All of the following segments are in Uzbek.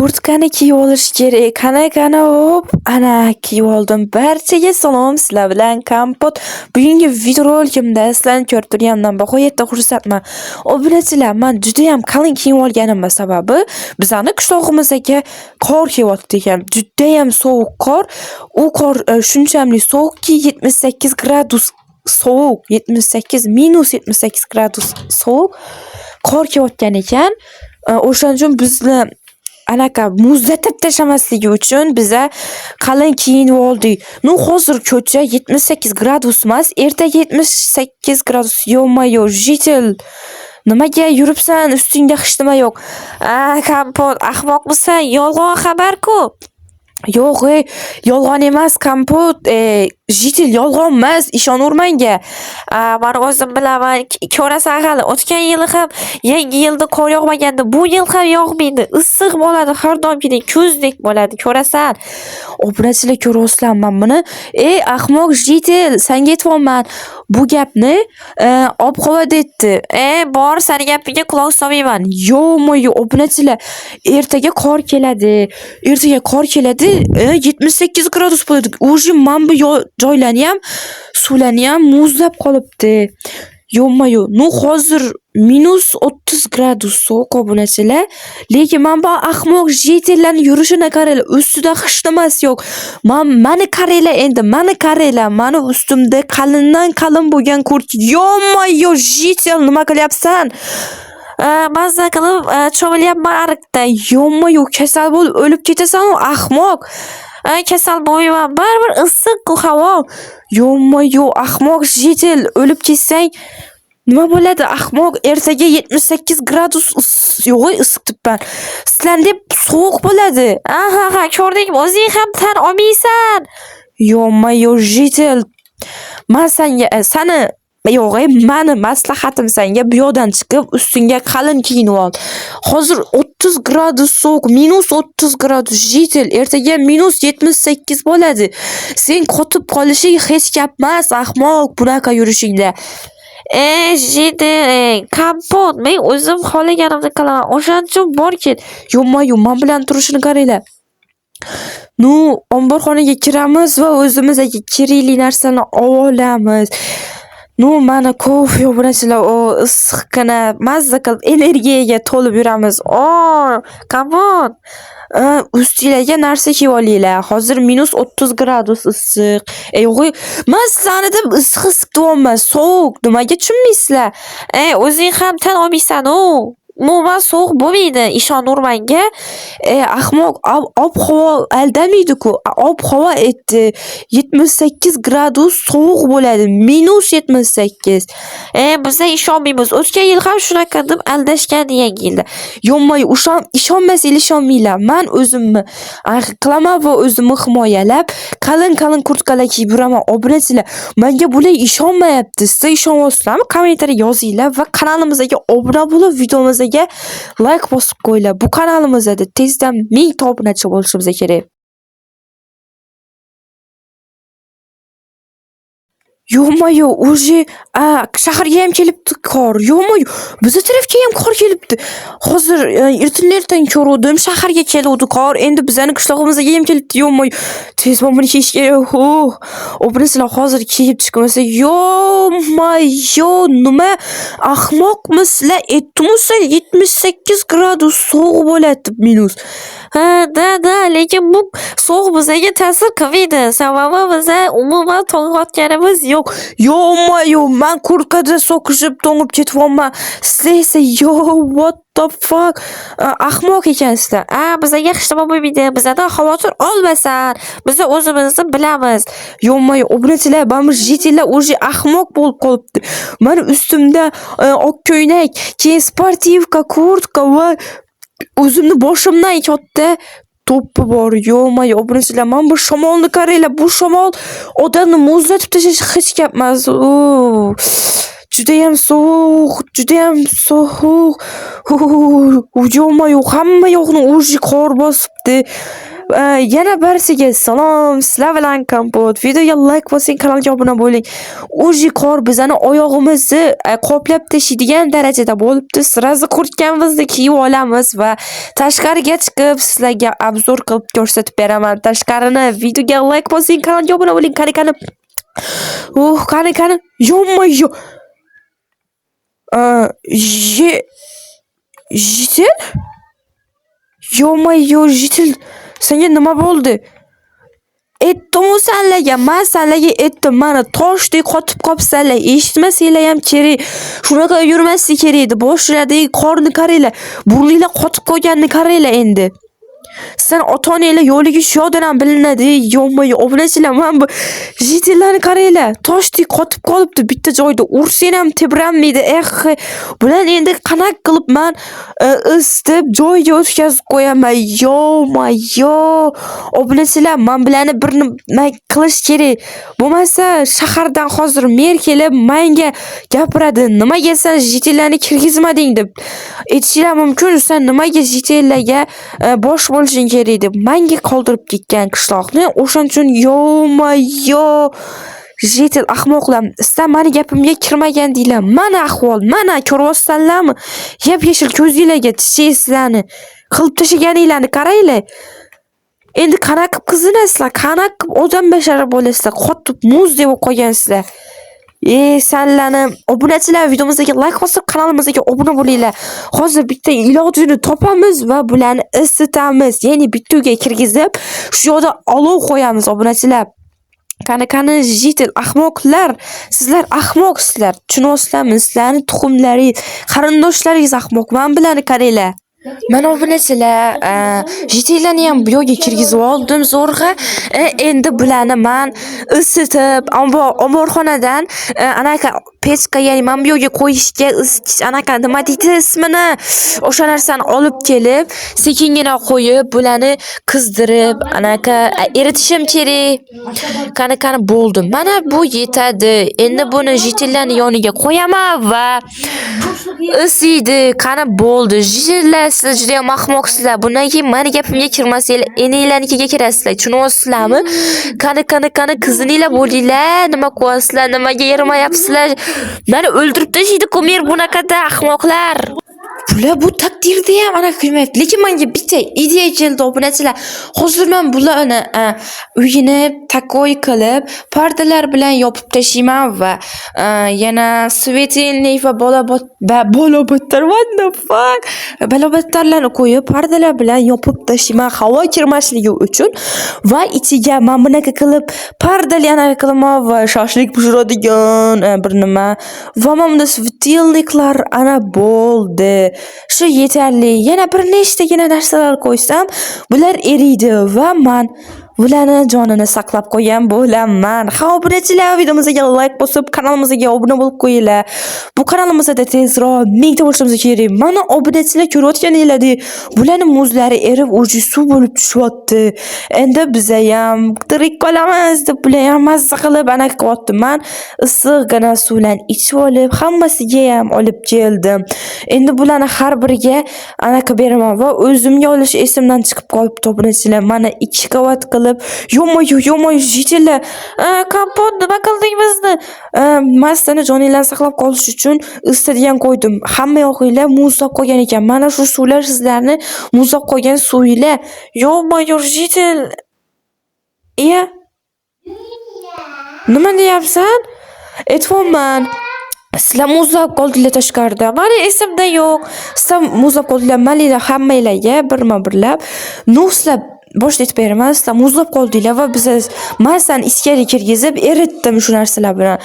kurtkani kiyib olish kerak. Qana hop, ana kiyib oldim. Barchaga salom, sizlar bilan Kompot. Bugungi videorolikimda sizlarni ko'rib turganimdan baqoyatda xursandman. Obunachilar, men juda ham qalin kiyib olganim sababi bizani qishlog'imizga qor kelyapti ekan. Juda ham sovuq qor. U qor shunchalik sovuqki 78 gradus sovuq, 78 -78 gradus sovuq qor kelayotgan ekan. O'shaning uchun bizni anaqa muzlatib tashlamasligi uchun biza qalin kiyinib oldik. Hozir ko'cha 78 gradus emas, ertaga 78 gradus. Yo'q-mayo, jitil. Nimaga yuribsan? Ustingda hech nima yo'q. Kompot, ahmoqmisan? Yolg'on xabar-ku. Yo'q, yolg'on emas Kompot. Jitil yolg'on emas, ishonurmanga. Men o'zim bilaman, ko'rasan hali o'tgan yili ham, yangi yilda qor yog'maganda, bu yil ham yog'maydi. Issiq bo'ladi, har doimgidek kuzdek bo'ladi, ko'rasan. Obunachilar ko'ryapsizlar men buni. Ahmoq jitil, senga aytibman. Bu gapni ob-havo deydi. Bor, seni gapiga quloq solmayman. Yo'q-mo'yo, obunachilar, ertaga qor keladi. 78 gradus bo'ladi. O'zi men bu joylarni ham, suvlarni ham muzlab qolibdi. Yo'q-mayo, hozir -30 gradus sovuq obunachilar. Lekin men bu ahmoq jitillarning yurishini qaranglar, ustida hech nimasi yo'q. Meni qaranglar endi, meni ustimda qalindan qalin bo'lgan kurtka. Yo'q-mayo, jitil, nima qilyapsan? Mazza qilib cho'milyapman ariqda. Yo'q-mayo, kasal bo'lib o'lib ketasan-ku, ahmoq. Kasal bo'lmayman, baribir issiq-ku havo. Yo'q-mayo, ahmoq jitil, o'lib ketsang nima bo'ladi? Ahmoq, ertaga 78 gradus yo'q, issiq debman. Sizlarga deb sovuq bo'ladi. Ha, ko'rdingmi? O'zing ham tan olmaysan. Yo'q-mayo, jitil. Men meni maslahatim senga bu yoqdan chiqib, ustingga qalin kiyinib ol. Hozir 30 gradus sovuq, -30 gradus jitil, ertaga -78 bo'ladi. Sen qotib qolishing hech gap emas, ahmoq, bunaqa yurishingda. Jitil, Kompot, men o'zim xohlaganimni qilaman. O'shaning uchun bor ket. Yo'q-mayo, men bilan turishini qaranglar. Omborxonaga kiramiz va o'zimizga kerakli narsani olamiz. Mana kofe obunachilar, issiqqina mazza qilib energiyaga to'lib yuramiz. Kompot, ustinglarga narsa kiyib olinglar. Hozir -30 gradus issiq. Men sizlarni deb issiq deyapman, sovuq. Nimaga tushunmaysizlar? O'zing ham tan olmaysan-ku. Umuman sovuq bo'lmaydi, ishonurmanga. Ahmoq, ob-havo aldamaydi-ku. Ob-havo aytdi, 78 gradus sovuq bo'ladi, -78. Biza ishonmaymiz. O'tgan yil ham shunaqa deb aldashgan yangi yilda. Yo'q-mayo, ishonmasanglar ishonmanglar. Men o'zimni qilaman va o'zimni himoyalab, qalin kurtkalar kiyib yuraman. Obunachilar, menga bular ishonmayapti. Sizlar ishonyapsizlarmi? Kommentariyaga yozinglar va kanalimizga obuna bo'lib, videomizga like bosib qo'yinglar. Bu kanalimizda tezdan 1000 ta obunachi bo'lishimiz kerak. Yo'q-mayo, o'zi shaharga ham kelibdi qor. Yo'q-mayo, biz tarafga ham qor kelibdi. Hozir internetten ko'rdim, shaharga keldi qor. Endi bizning qishlog'imizga ham kelibdi. Yo'q-mayo, tez buni kiyish kerak. Obunachilar, hozir kiyib chiqmasa, yo'q-mayo, nima ahmoqmisizlar? Aytdimmi, 78 gradus sovuq bo'ladi, minus. Da, lekin bu sovuq bizga ta'sir qilmaydi. Sababi biz umuman to'ng'otganimiz yo'q. Yo'q-mayo, men kurtkada so'kishib to'ngib ketyapman. Sizlar esa what the fuck? Ahmoq ekansizlar. Bizga hech nima bo'lmaydi. Bizdan xavotir olmasan. Biz o'zimizni bilamiz. Yo'q-mayo, obunachilar, men jitillar o'zi ahmoq bo'lib qolibdi. Men ustimda oq ko'ylak, keyin sportivka, kurtka va o'zimni boshimdan katta to'pi bor. Yo'q-mayo, obunachilar, men bu shamolni qaranglar. Bu shamol odamni muzlatib tashlashi hech gap emas. judayam sovuq, judayam sovuq. Yo'q, hamma yoqni o'zi qor bosibdi. Yana barchaga salom, sizlar bilan Kompot. Videoga like bosing, kanalga obuna bo'ling. O'zi qor bizani oyog'imizni qoplab tashiydigan darajada bo'libdi. Sirazi qurtganimizni kiyib olamiz va tashqariga chiqib sizlarga obzor qilib ko'rsatib beraman. Tashqarini videoga like bosing, kanalga obuna bo'ling. Qani. Qani. Yo'. Jitil? Yo', Jitil. Senga nima bo'ldi? Aytdim senlarga, men senlarga aytdim, mana toshdek qotib qolibsanlar. Eshitmasanglar ham kerak. Shunaqa yurmaslik kerak edi. Boshlardagi qorni qaranglar. Burninglar qotib qolganini qaranglar endi. Sen ota-onalar yo'liga shu yoqdan ham bilinadi. Yo'q, obunachilar, men bu jitillarni qaranglar. Toshdek qotib qolibdi bitta joyda. Ursang ham tebranmaydi. Bular endi qanaqa qilib men isitib joyiga o'tkazib qo'yaman. Yo'q. Obunachilar, men bularni bir nima qilish kerak. Bo'lmasa shahardan hozir mer kelib menga gapiradi. Nimaga sen jitillarni kirgizmading deb. Aytishlari mumkin, sen nimaga jitillarga bosh bo'lishing kerak deb menga qoldirib ketgan qishloqni. O'shaning uchun yo'q. Jitil ahmoqlar, sizlar meni gapimga kirmagan deylar. Mana ahvol, mana ko'ryapsanlarmi? Yap-yashil ko'zinglarga tishlaysizlarni, qilib tashaganinglarni qaranglar. Endi qanaqa qizinasizlar, qanaqa odam bashara bo'lasizlar, qotib muzdek bo'lib qolgansizlar. Senlarni obunachilar, videomizga like bosib, kanalimizga obuna bo'linglar. Hozir bitta ilojini topamiz va bularni isitamiz. Ya'ni bitta uyga kirgizib, shu yoqda olov qo'yamiz obunachilar. Qani jitil ahmoqlar, sizlar ahmoqsizlar. Tushunyapsizlarmi? Sizlarning tuxumlaringiz, qarindoshlaringiz ahmoq. Men bularni qaranglar. Mana obunachilar, jitillarni ham bu yo'lga kirgizib oldim zo'rg'a. Endi bularni men isitib, omborxonadan anaqa pechka, ya'ni men bu yo'lga qo'yishga isitish anaqa nima deydi ismini, o'sha narsani olib kelib, sekingina qo'yib, bularni qizdirib, anaqa eritishim kerak. Qani bo'ldi. Mana bu yetadi. Endi buni jitillarning yoniga qo'yaman va isiydi. Qani bo'ldi. Jitillar, siz juda ham ahmoqsizlar. Bundan keyin meni gapimga kirmasanglar, enanglarnikiga kirasizlar. Tushunyapsizlarmi? Qani qizininglar bo'linglar. Nima qilyapsizlar? Nimaga yaramayapsizlar? Meni o'ldirib tashlaydi-ku mer bunaqada ahmoqlar. Bular bu taqdirda ham anaqa qilmayapti. Lekin menga bitta ideya keldi obunachilar. Hozir men bularni uyini takoy qilib, pardalar bilan yopib tashlayman va yana svetilnik va bolobotlar, what the fuck? Bolobotlarni qo'yib, pardalar bilan yopib tashlayman havo kirmasligi uchun va ichiga men bunaqa qilib pardali anaqa qilaman va shoshlik pishiradigan bir nima va men bunda svetilniklar ana bo'ldi. Shu yetarli. Yana bir nechtagina narsalar qo'ysam, bular eriydi va men bularni jonini saqlab qo'ygan bo'laman. Obunachilar, videomizga like bosib, kanalimizga obuna bo'lib qo'yinglar. Bu kanalimizda tezroq 1000 ta bo'lishimiz kerak. Mana obunachilar ko'rayotganinglardek, bularning muzlari erib, o'zi suv bo'lib tushyapti. Endi biz ham tirik qolamiz deb bular ham mazza qilib anaqa qilyapti. Men issiqqina suvdan ichib olib, hammasiga ham olib keldim. Endi bularni har biriga anaqa beraman va o'zimga olish esimdan chiqib qolibdi obunachilar. Mana 2 qavat qilib, yo'q, jitillar. Kompot, nima qilding bizni? Mastani joninglarni saqlab qolish uchun isitadigan qo'ydim. Hamma yoqinglar muzlab qo'ygan ekan. Mana shu suvlar sizlarni muzlab qo'ygan suvinglar. Yo'q, jitil. Nima deyapsan? Aytvoman. Sizlar muzlab qoldinglar tashqarida. Meni esimda yo'q. Sizlar muzlab qoldinglar, malinglar hammanglarga birma-birlab nuslab boshlayib beraman. Sizlar muzlab qoldinglar va biz masani ichkariga kirgizib eritdim shu narsalar bilan.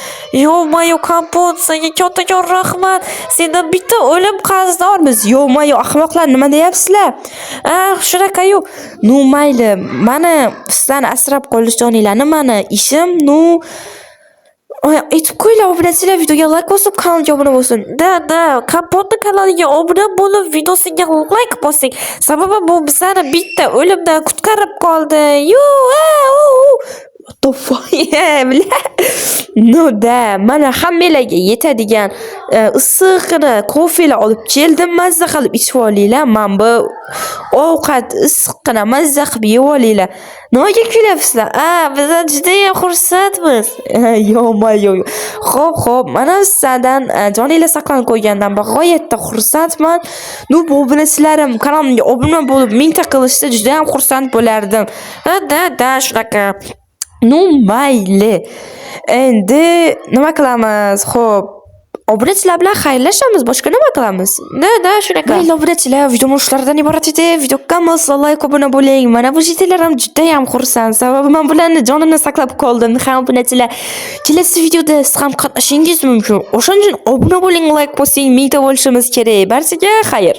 Yo'q, Kompot, senga kattakon rahmat. Sendan bitta o'lim qarzdormiz. Yo'q, ahmoqlar, nima deyapsizlar? Shunaqa-yu. Mayli. Meni sizlarni asrab qolish joninglarni meni ishim, aytib qo'yinglar obunachilar, videoga like bosib, kanalga obuna bo'lsin. Kompotning kanaliga obuna bo'lib, videosiga like bosing. Sababi bu bizlarni bitta o'limdan qutqarib qoldi. to'foya bile. No da mana hammalarga yetadigan issiqqina kofelar olib keldim. Mazza qilib ichib olinglar. Men bu ovqat issiqqina mazza qilib yeb olinglar. Nimaga kulyapsizlar? Biz juda ham xursandmiz. Yo'q. Xo'p, mana sizlardan joninglar saqlanib qo'ygandan g'oyatda xursandman. Bu obunachilarim kanalimga obuna bo'lib mingta qilishsa juda ham xursand bo'lardim. Da shunaqa. Mayli. Endi nima qilamiz? Xo'p, obunachilar bilan xayrlashamiz. Boshqa nima qilamiz? Da shunaqa. Mayli obunachilar, video shulardan iborat edi. Videoga masalliy like obuna bo'ling. Mana bu videolarim juda ham xursand. Sababi men bularni jonimni saqlab qoldim. Obunachilar, kelasi videoda siz ham qatnashishingiz mumkin. O'shaning uchun obuna bo'ling, like bosing, mingta bo'lishimiz kerak. Barchaga xayr.